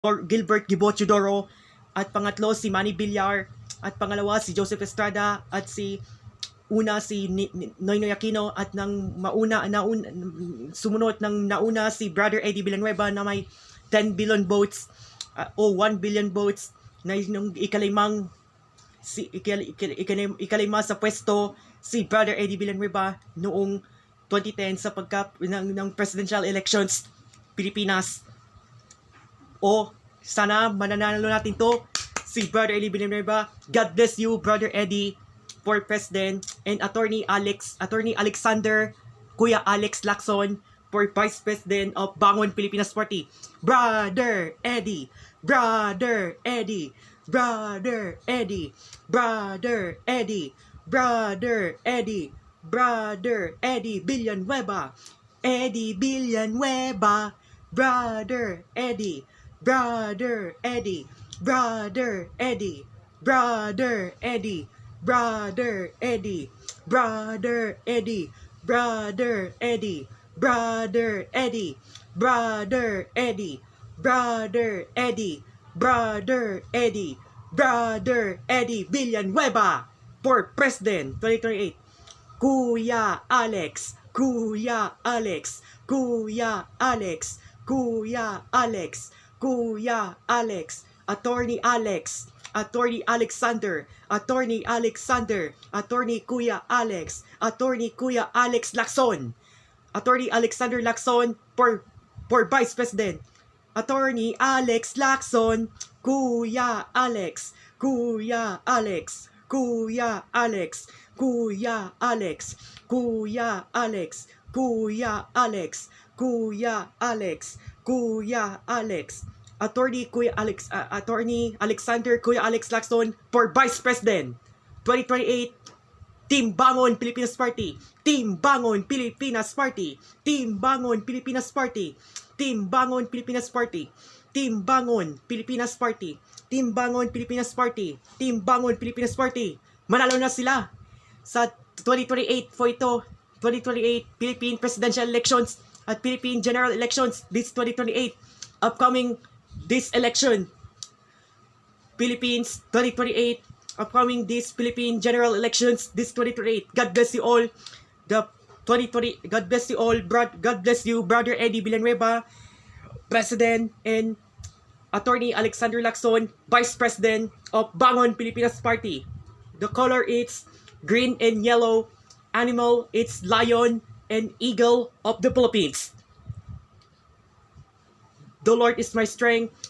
Gilbert Gibo Teodoro, at pangatlo si Manny Villar, at pangalawa si Joseph Estrada, at si Noynoy Aquino, at sumunod ng nauna si Brother Eddie Villanueva na may 10 billion votes o 1 billion votes, na yung ikalimang ikalima sa pwesto si Brother Eddie Villanueva noong 2010 sa ng presidential elections Pilipinas. O sana mananalo natin to si Brother Eddie Villanueva. God bless you, Brother Eddie, for President, and Attorney Alexander, Kuya Alex Lacson, for Vice President of Bangon Pilipinas Party. Brother Eddie, Brother Eddie, Brother Eddie, Brother Eddie, Brother Eddie, Brother Eddie Villanueva, Eddie Villanueva, Brother Eddie, Brother Eddie, Brother Eddie, Brother Eddie, Brother Eddie, Brother Eddie, Brother Eddie, Brother Eddie, Brother Eddie, Brother Eddie, Brother Eddie, Brother Eddie Villanueva for President 2028. Kuya Alex, Kuya Alex, Kuya Alex, Kuya Alex, Kuya Alex, Attorney Alex, Attorney Alexander, Attorney Alexander, Attorney Kuya Alex, Attorney Kuya Alex Lacson, Attorney Alexander Lacson for Vice President. Attorney Alex Lacson, Kuya Alex, Kuya Alex, Kuya Alex, Kuya Alex, Kuya Alex, Kuya Alex, Kuya Alex, Kuya Alex, Attorney Kuya Alex, Attorney Alexander Kuya Alex Lacson for Vice President 2028. Team Bangon Pilipinas Party, Team Bangon Pilipinas Party, Team Bangon Pilipinas Party, Team Bangon Pilipinas Party, Team Bangon Pilipinas Party, Team Bangon Pilipinas Party, Team Bangon Pilipinas Party. Manalo na sila sa 2028 po ito, 2028 Philippine Presidential Elections at Philippine General Elections this 2028. Upcoming this election, Philippines 2028, upcoming this Philippine General Elections this 2028. God bless you all. The 2020, God bless you all. God bless you, Brother Eddie Villanueva, President, and Attorney Alexander Lacson, Vice President of Bangon Pilipinas Party. The color is green and yellow. Animal, it's lion and eagle of the Philippines. The Lord is my strength.